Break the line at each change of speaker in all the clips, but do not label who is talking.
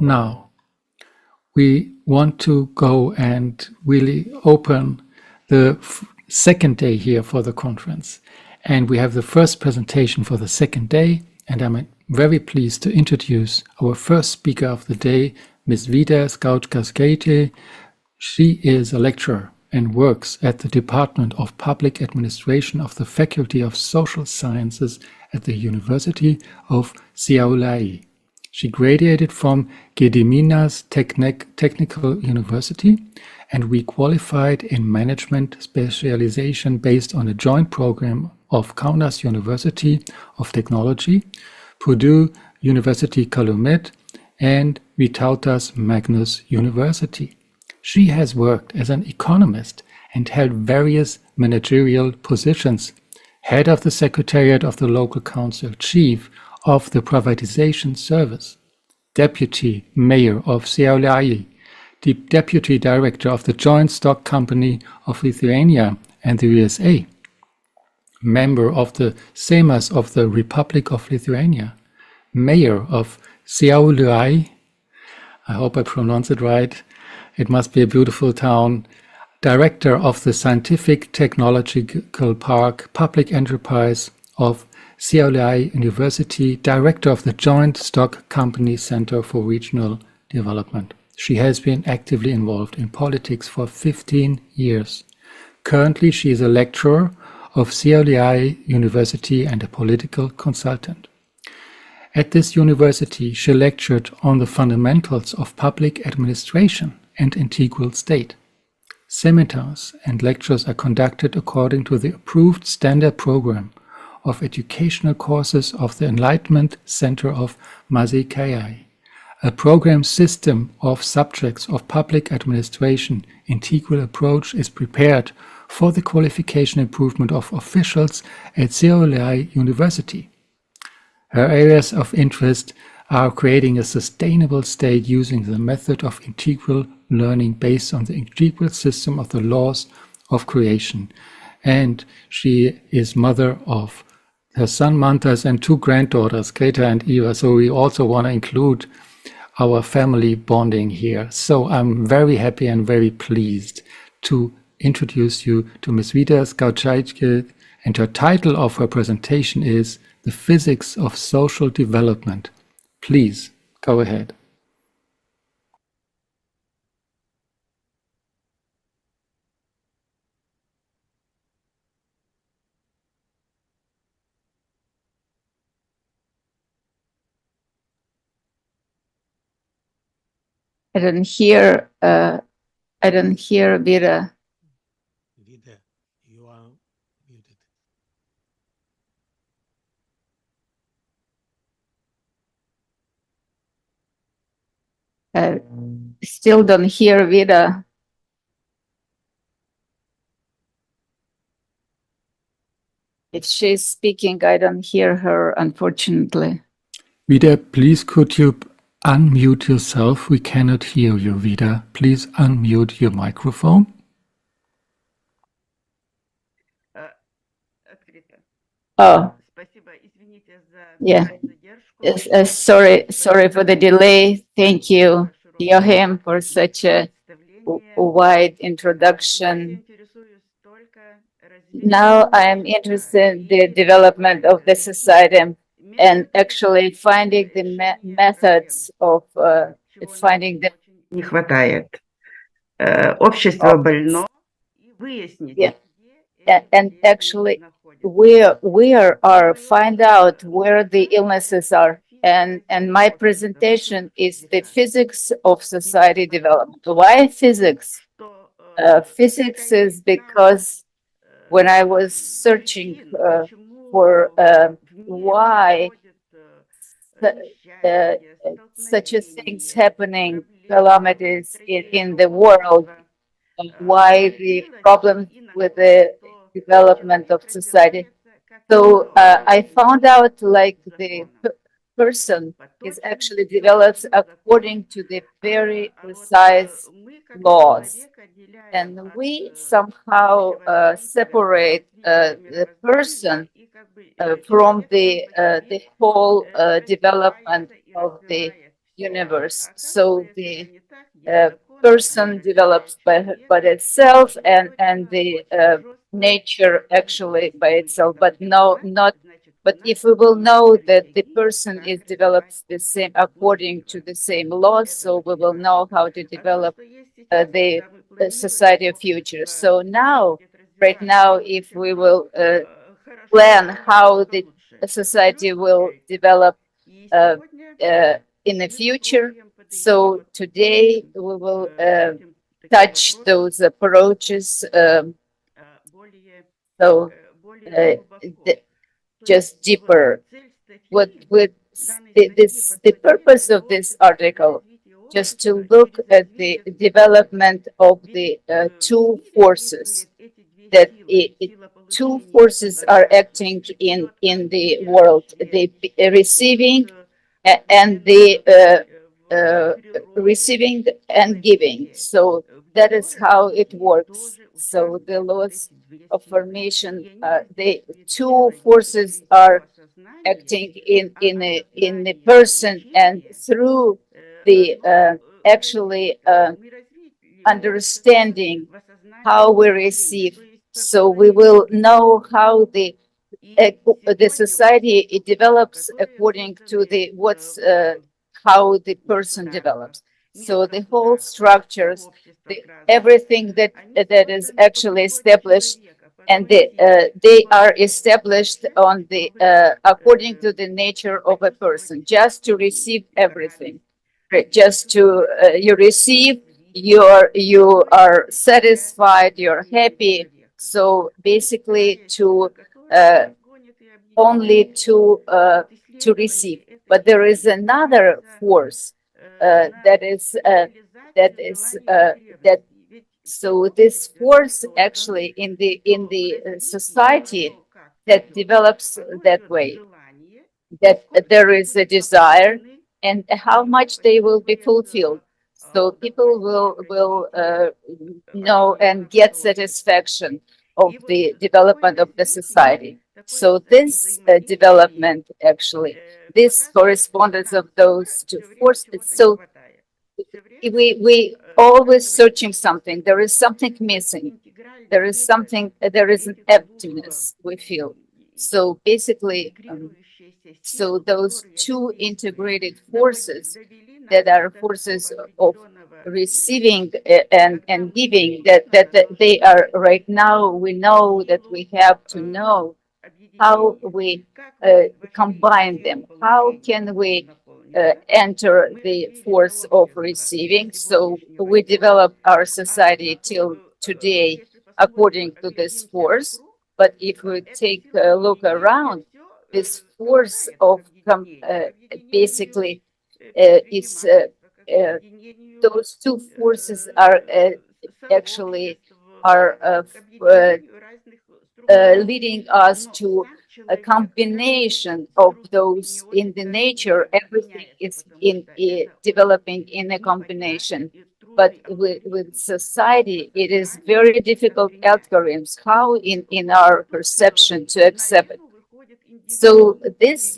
now. We want to go and really open the second day here for the conference. And we have the first presentation for the second day. And I'm very pleased to introduce our first speaker of the day, Ms. Vida Skačkauskaitė. She is a lecturer and works at the Department of Public Administration of the Faculty of Social Sciences at the University of Šiauliai. She graduated from Gediminas Technical University and re-qualified in management specialization based on a joint program of Kaunas University of Technology, Purdue University Calumet, and Vytautas Magnus University. She has worked as an economist and held various managerial positions: head of the Secretariat of the Local Council, chief of the Privatization Service, deputy mayor of Šiauliai, the deputy director of the Joint Stock Company of Lithuania and the USA, member of the Seimas of the Republic of Lithuania, mayor of Šiauliai, I hope I pronounce it right, it must be a beautiful town, director of the Scientific Technological Park Public Enterprise of Šiauliai University, director of the Joint Stock Company Center for Regional Development. She has been actively involved in politics for 15 years. Currently, she is a lecturer of Šiauliai University and a political consultant. At this university, she lectured on the fundamentals of public administration and integral state. Seminars and lectures are conducted according to the approved standard program of educational courses of the Enlightenment Center of Mažeikiai. A program system of subjects of public administration integral approach is prepared for the qualification improvement of officials at Šiauliai University. Her areas of interest are creating a sustainable state using the method of integral learning based on the integral system of the laws of creation. And she is mother of her son Mantas and two granddaughters, Greta and Eva. So we also want to include our family bonding here. So I'm very happy and very pleased to introduce you to Ms. Vida Skačkauskaitė, and her title of her presentation is The Physics of Social Development. Please go ahead.
I don't hear Vida.
Vida, you are muted.
Still don't hear Vida. If she's speaking, I don't hear her, unfortunately.
Vida, please could you unmute yourself? We cannot hear you, Vida. Please unmute your microphone.
Oh, yeah. Sorry for the delay. Thank you, Joachim, for such a wide introduction. Now I am interested in the development of the society and actually finding the methods of finding the...
Не хватает. Общество больно.
Yeah. And actually, we are find out where the illnesses are. And my presentation is the physics of society development. Why physics? Physics is because when I was searching for why such a things happening, calamities in the world, why the problems with the development of society. So I found out like the person is actually developed according to the very precise laws. And we somehow separate the person from the whole development of the universe. So the person develops by itself, and the nature actually by itself, but no, not. But if we will know that the person is develops the same according to the same laws, so we will know how to develop the society of future. So now, right now, if we will plan how the society will develop uh, in the future, so today we will touch those approaches. So uh, just deeper. What with the purpose of this article, just to look at the development of the two forces that two forces are acting in the world: the receiving and the receiving and giving. So that is how it works. So the laws of formation, the two forces are acting in the person, and through the actually understanding how we receive, so we will know how the society it develops according to the what's how the person develops. So the whole structures, everything that is actually established, and they are established on the according to the nature of a person, just to receive everything, right? Just to you receive, you are satisfied, you're happy. So basically, to only to receive. But there is another force that is that. So this force actually in the society that develops that way, that there is a desire, and how much they will be fulfilled. So people will know and get satisfaction of the development of the society. So this development actually, this correspondence of those two forces. So we always searching something. There is something missing. There is something. There is an emptiness we feel. So basically. So those two integrated forces that are forces of receiving and giving, that they are right now, we know that we have to know how we combine them. How can we enter the force of receiving? So we develop our society till today according to this force. But if we take a look around, this force of basically is those two forces are actually are leading us to a combination of those in the nature. Everything is in developing in a combination. But with society, it is very difficult algorithms, how in our perception to accept it. So this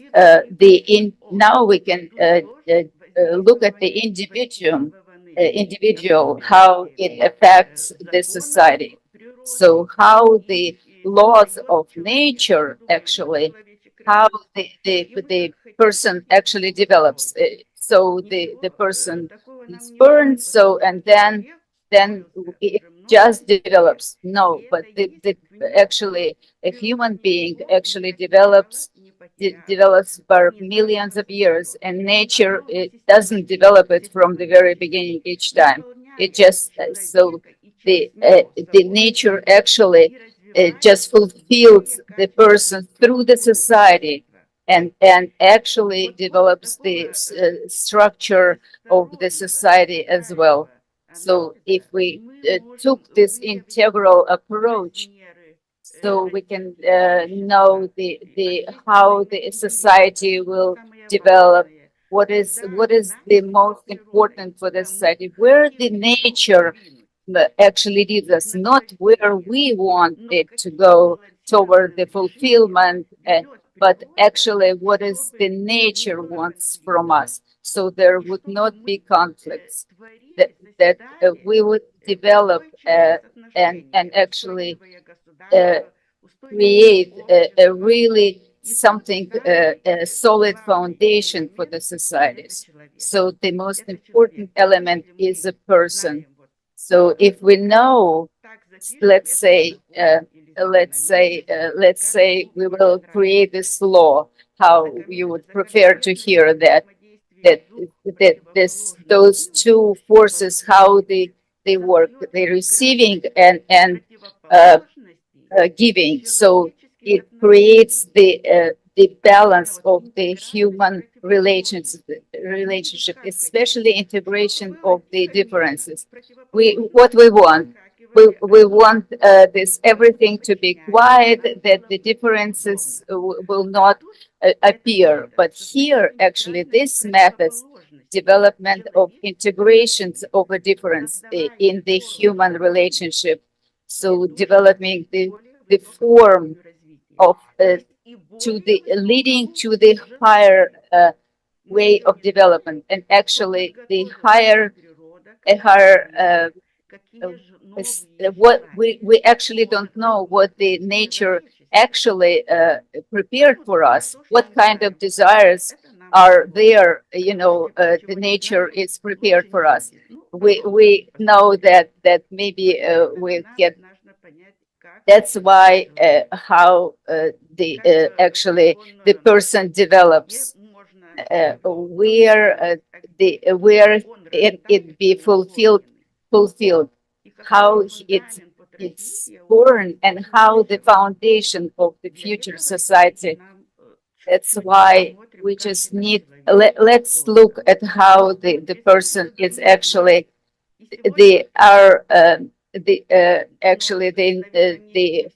now we can look at the individual, how it affects the society. So how the laws of nature actually, how the person actually develops. So the person is born, so and then it just develops. No, but the actually a human being actually develops for millions of years, and nature it doesn't develop it from the very beginning each time. It just so the nature actually just fulfills the person through the society, and actually develops the structure of the society as well. So if we took this integral approach, so we can know the how the society will develop, what is the most important for the society, where the nature actually leads us, not where we want it to go toward the fulfillment but actually what is the nature wants from us. So there would not be conflicts, that we would develop and actually create a really something, a solid foundation for the societies. So the most important element is a person. So if we know, let's say we will create this law, how you would prefer to hear that those two forces, how they work, the receiving and giving. So it creates the balance of the human relationship, especially integration of the differences. What we want. We want this everything to be quiet, that the differences will not appear. But here, actually, this methods development of integrations of a difference in the human relationship. So developing the form of to the leading to the higher way of development, and actually the higher what we actually don't know what the nature actually prepared for us, what kind of desires are there, the nature is prepared for us. We know that maybe we get. That's why how the actually the person develops, where it be fulfilled, how it's born, and how the foundation of the future society. That's why we just need, let's look at how the person is actually actually the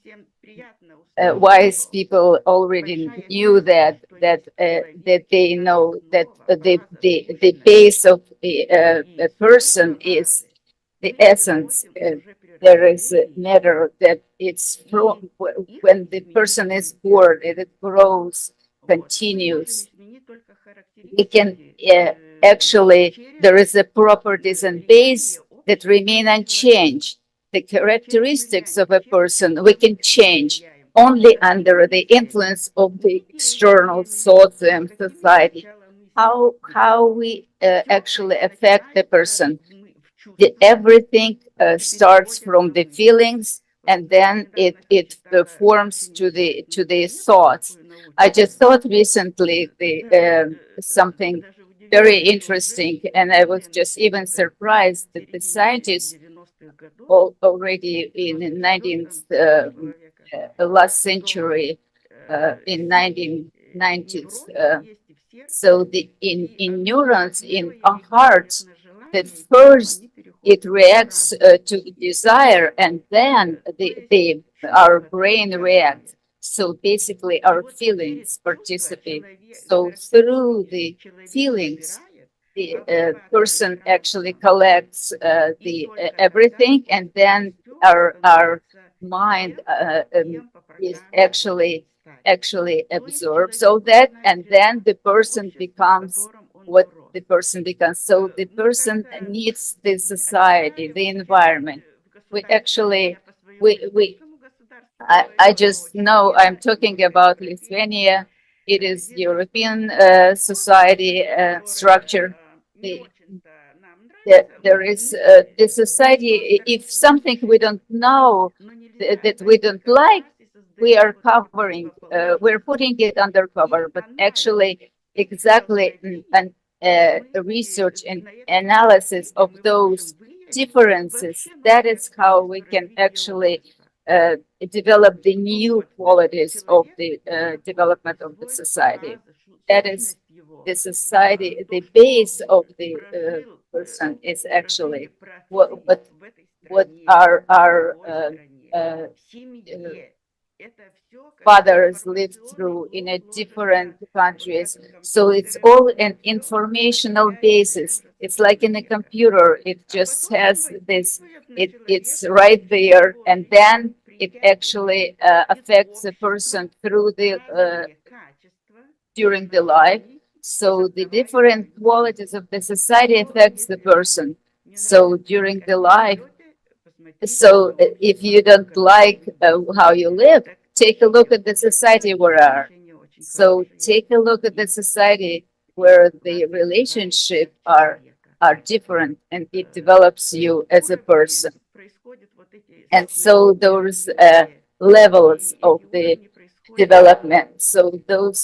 wise people already knew that they know that the base of a person is the essence. There is a matter that it's from when the person is born, it grows, continues. We can actually, there is a properties and base that remain unchanged. The characteristics of a person we can change only under the influence of the external social society. How we actually affect the person. Everything starts from the feelings, and then it forms to the thoughts. I just thought recently something very interesting, and I was just even surprised that the scientists already in the 19th last century, in 1990s. So in neurons in our hearts, that first it reacts to desire, and then our brain reacts. So basically, our feelings participate. So through the feelings, the person actually collects the everything, and then our mind is actually absorbs all that, and then the person becomes what the person becomes. So the person needs the society, the environment. We actually we I just know I'm talking about Lithuania. It is European society structure. The, there is the society. If something we don't know, that we don't like, we are covering. We're putting it under cover. But actually, exactly, and research and analysis of those differences. That is how we can actually develop the new qualities of the development of the society. That is the society, the base of the person is actually what our fathers lived through in a different countries. So it's all an informational basis. It's like in a computer. It just has this, it's right there. And then it actually affects a person through the during the life. So the different qualities of the society affects the person. So during the life, so if you don't like how you live, take a look at the society where you are. So take a look at the society where the relationship are different and it develops you as a person. And so those levels of the development. So those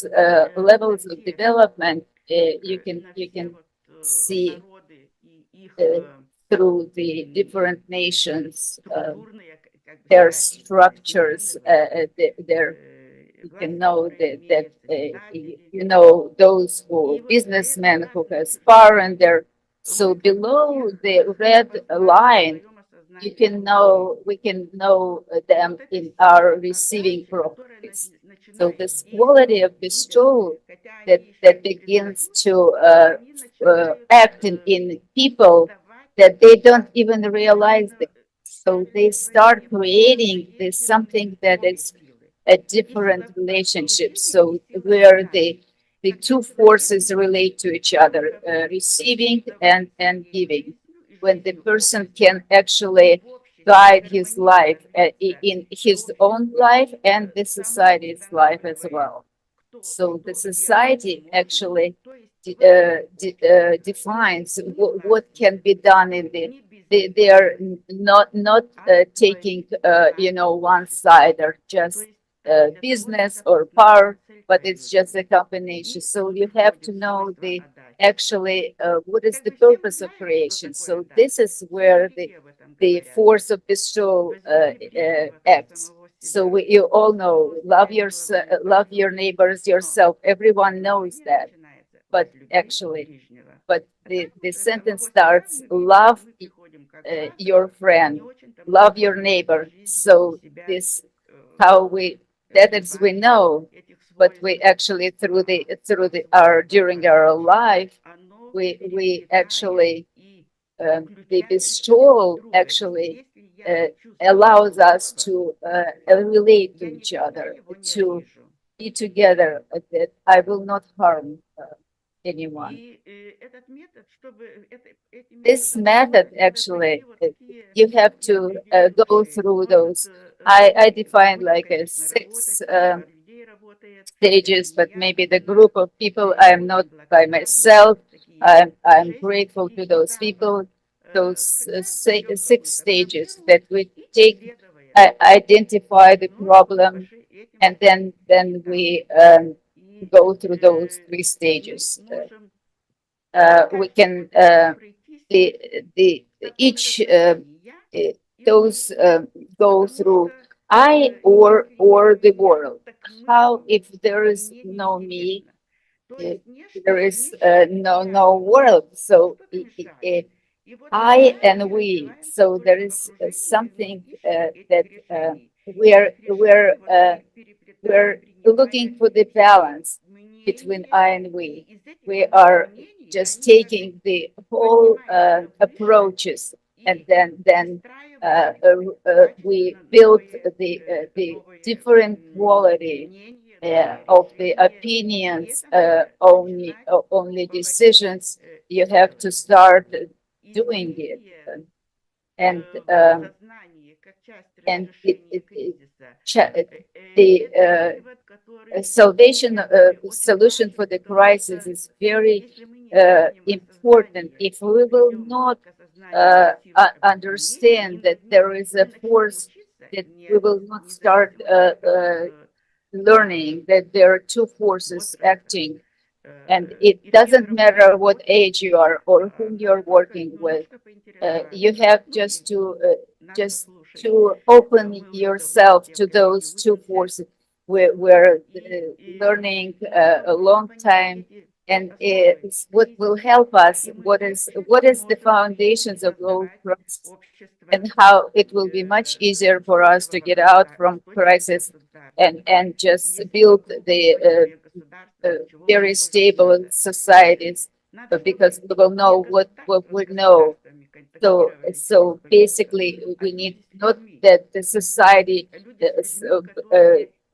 levels of development you can see through the different nations, their structures, their you can know that you know those who businessmen who has power and their so below the red line you can know we can know them in our receiving properties. So this quality of bestowal that begins to act in people that they don't even realize that. So they start creating this something that is a different relationship. So where the two forces relate to each other, receiving and giving. When the person can actually guide his life in his own life and the society's life as well. So the society actually defines what can be done in they are not taking one side or just business or power, but it's just a combination. So you have to know the actually what is the purpose of creation. So this is where the force of bestowal acts. So you all know, love your neighbors, yourself. Everyone knows that, but actually, but the sentence starts: love your friend, love your neighbor. So this how we that is we know, but we actually through the our during our life we actually the bestowal actually allows us to relate to each other, to be together. That I will not harm anyone. This method actually, you have to go through those. I defined like a six stages, but maybe the group of people, I am not by myself. I'm grateful to those people, those six stages that we take, identify the problem, and then we go through those three stages. We can the each those go through I or the world. How if there is no me, there is no world. So I and we. So there is something that we're looking for the balance between I and we. We are just taking the whole approaches, and then we build the different quality of the opinions, only decisions. You have to start doing it, and the salvation solution for the crisis is very important. If we will not understand that there is a force, that we will not start learning that there are two forces acting, and it doesn't matter what age you are or whom you're working with. You have just to open yourself to those two forces. We're learning a long time, and it's what will help us. What is the foundations of low trust, and how it will be much easier for us to get out from crisis and just build the very stable societies, because we will know what we know. So basically, we need not that the society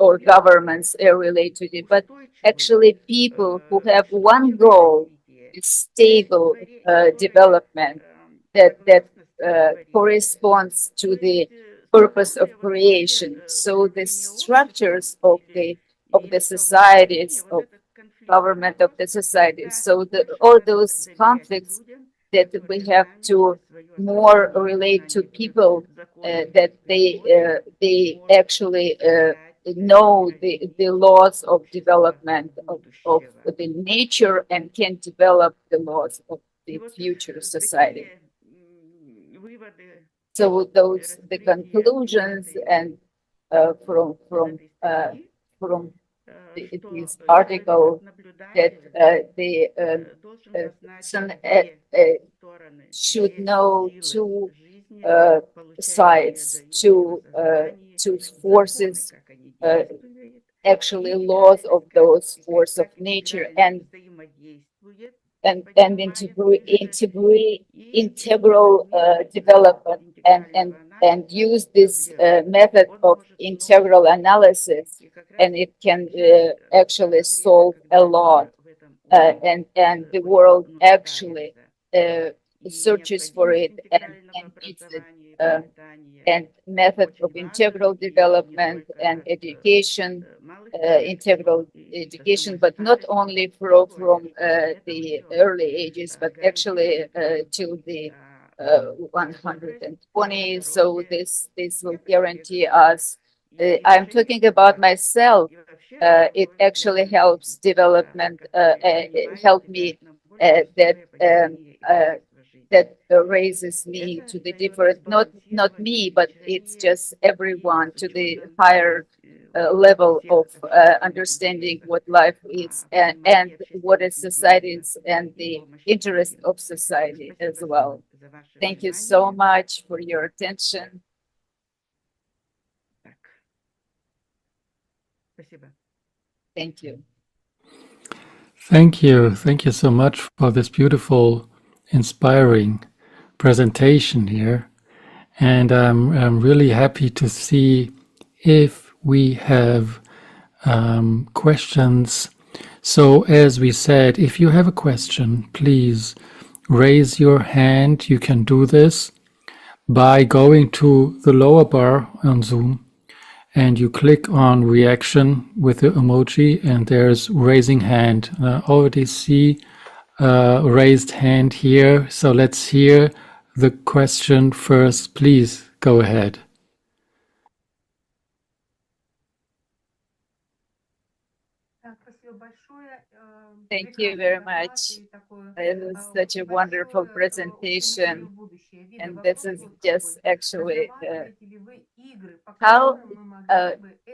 or governments relate to it, but actually people who have one goal, is stable development that corresponds to the purpose of creation. So the structures of the societies, of government of the societies, so all those conflicts that we have to more relate to people, that they actually know the laws of development of the nature and can develop the laws of the future society. So those the conclusions and from this article, that the person should know two sides, two forces, actually laws of those forces of nature, and integral development, and use this method of integral analysis, and it can actually solve a lot, and the world actually searches for it and needs it, and method of integral development and education, integral education, but not only from the early ages, but actually till the 120. So this will guarantee us. I'm talking about myself. It actually helps development. Help me that raises me to the different, not me, but it's just everyone to the higher level of understanding what life is, and what is society is, and the interest of society as well. Thank you so much for your attention. Thank you.
Thank you. Thank you so much for this beautiful, inspiring presentation here. And I'm really happy to see if we have questions. So as we said, if you have a question, please raise your hand. You can do this by going to the lower bar on Zoom, and you click on reaction with the emoji, and there's raising hand. I already see raised hand here. So let's hear the question first. Please go ahead.
Thank you very much. It was such a wonderful presentation, and this is just actually how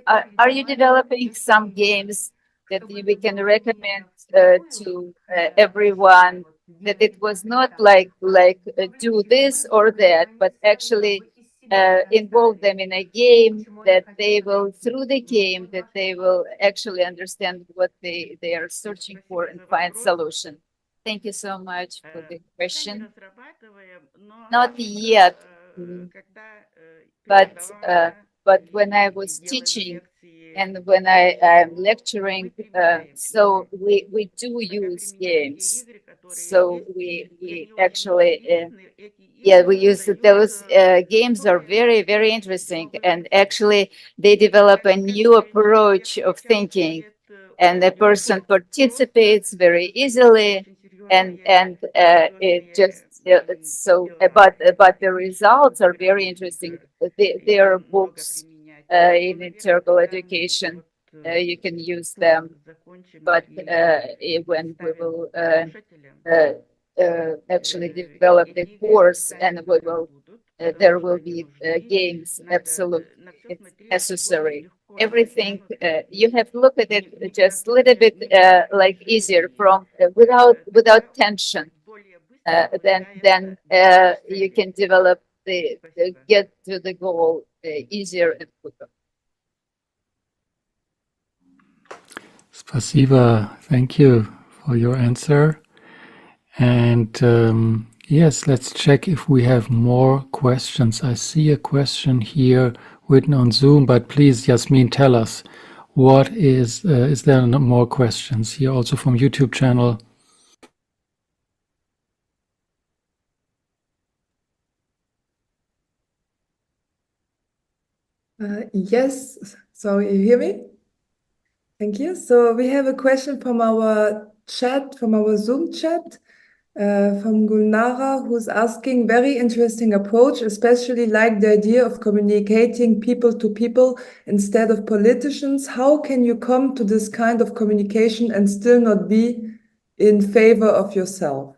are you developing some games that we can recommend to everyone, that it was not like do this or that, but actually involve them in a game, that they will, through the game, that they will actually understand what they are searching for and find solution. Thank you so much for the question. Not yet, but when I was teaching and when I am lecturing, so we do use games. So we actually, we use those games are very, very interesting, and actually they develop a new approach of thinking, and the person participates very easily, and it just so but the results are very interesting. There are books in integral education. You can use them, but when we will actually develop the course, and we will there will be games. Absolutely, it's necessary. Everything you have to look at it just a little bit like easier from without tension. Then you can develop the get to the goal easier and quicker.
Spasiba, thank you for your answer. And yes, let's check if we have more questions. I see a question here written on Zoom, but please, Yasmin, tell us what is there more questions here also from YouTube channel?
Yes, so you hear me? Thank you. So we have a question from our chat, from our Zoom chat, from Gulnara, who's asking, very interesting approach, especially like the idea of communicating people to people instead of politicians. How can you come to this kind of communication and still not be in favor of yourself?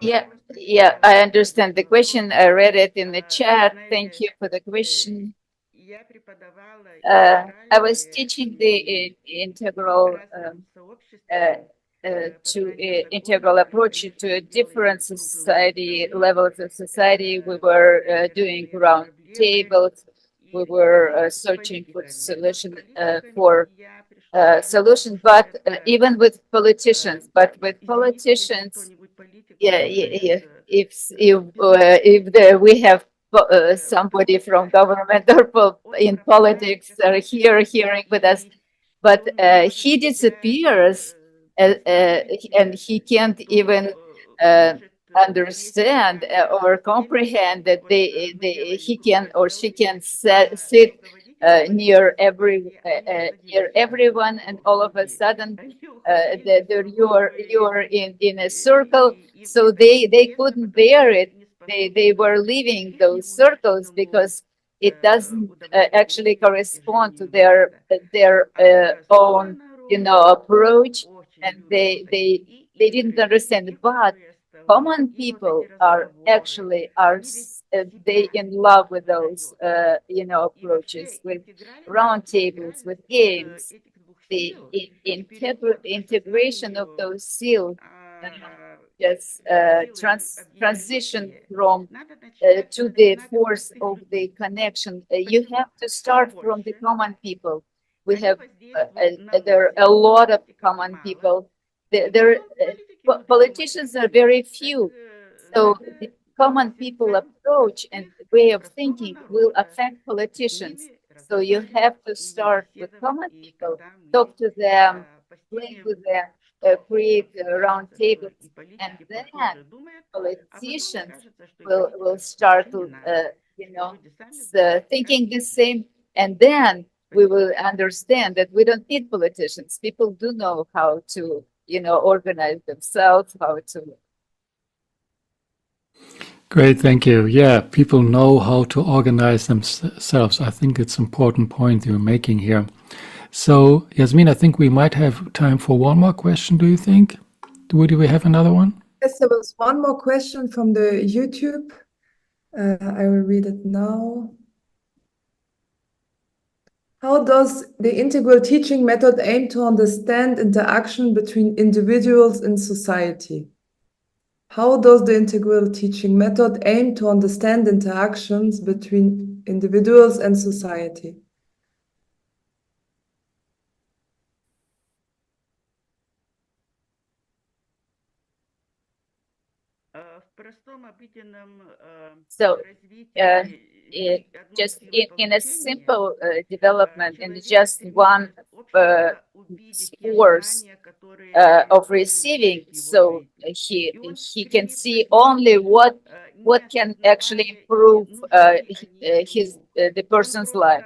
Yeah, I understand the question. I read it in the chat. Thank you for the question. I was teaching the integral integral approach to a different society, levels of society. We were doing round tables. We were searching for solutions, but even with politicians. But with politicians, yeah, if we have somebody from government or in politics here hearing with us, but he disappears, and he can't even understand or comprehend that he can or she can sit near everyone, and all of a sudden you're in a circle. So they couldn't bear it. They were leaving those circles because it doesn't actually correspond to their own approach, and they didn't understand. But common people are actually they in love with those approaches, with round tables, with games. The integration of those skills just transition from to the force of the connection. You have to start from the common people. We have there are a lot of common people. Politicians are very few, so the common people approach and way of thinking will affect politicians. So you have to start with common people, talk to them, play with them, create round tables, and then politicians will start to thinking the same, and then we will understand that we don't need politicians. People do know how to organize themselves, how to.
Great, thank you. Yeah, people know how to organize themselves. I think it's an important point you're making here. So, Yasmin, I think we might have time for one more question, do you think? Do we have another one?
Yes, there was one more question from the YouTube. I will read it now. How does the integral teaching method aim to understand interaction between individuals in society? How does the integral teaching method aim to understand interactions between individuals and society?
So, just in a simple development, in just one course of receiving, so he can see only what can actually improve the person's life.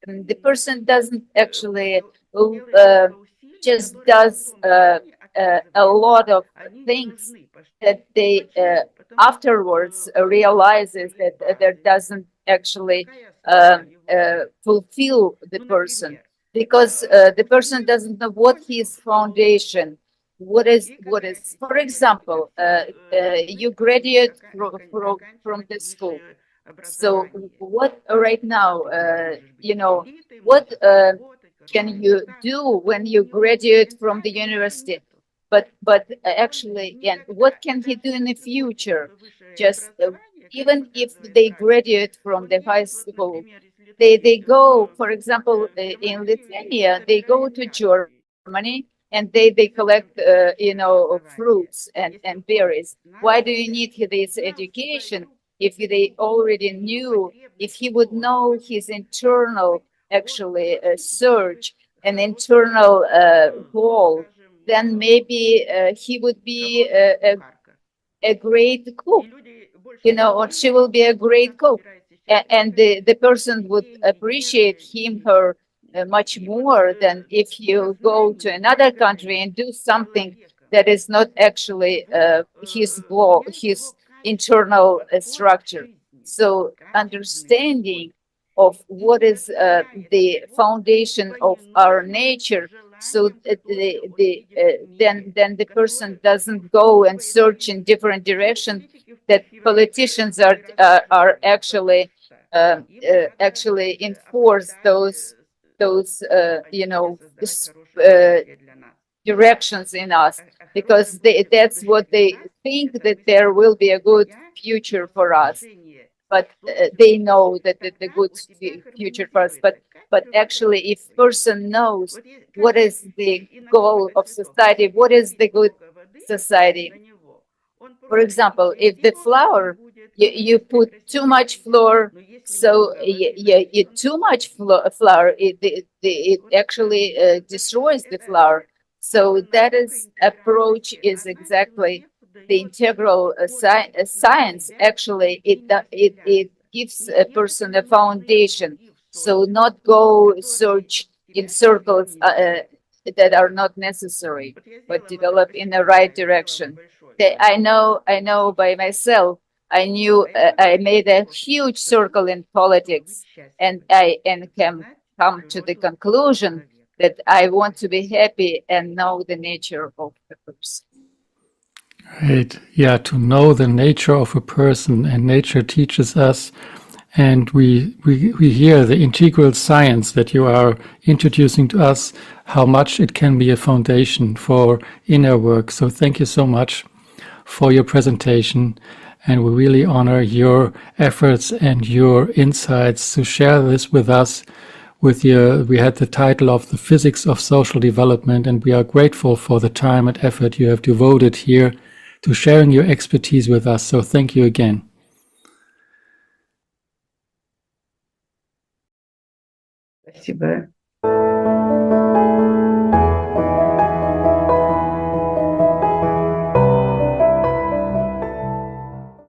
The person doesn't actually just does a lot of things that they afterwards realizes that there doesn't actually fulfill the person, because the person doesn't know what his foundation, what is for example, you graduate from the school. So what right now, what can you do when you graduate from the university? But actually, and what can he do in the future? Just even if they graduate from the high school, they go, for example, in Lithuania, they go to Germany and they collect fruits and berries. Why do you need this education? if they already knew, if he would know his internal actually search, an internal goal, then maybe he would be a great cook, you know, or she will be a great cook. And the person would appreciate him, her much more than if you go to another country and do something that is not actually his goal, his internal structure. So understanding of what is the foundation of our nature, so then the person doesn't go and search in different directions that politicians are actually enforce those you know directions in us, because that's what they think, that there will be a good future for us, but they know that the good future for us, but actually if person knows what is the goal of society, what is the good society. For example, if the flour, you put too much flour, so you too much flour, it actually destroys the flour. So that is approach is exactly the integral science. Actually, it gives a person a foundation. So not go search in circles that are not necessary, but develop in the right direction. I know by myself. I knew I made a huge circle in politics, and I can come to the conclusion that I want to be happy and know the nature of the person.
Right. Yeah, to know the nature of a person, and nature teaches us, and we hear the integral science that you are introducing to us, how much it can be a foundation for inner work. So thank you so much for your presentation, and we really honor your efforts and your insights to share this with us. We had the title of The Physics of Social Development, and we are grateful for the time and effort you have devoted here to sharing your expertise with us. So thank you again.
Спасибо.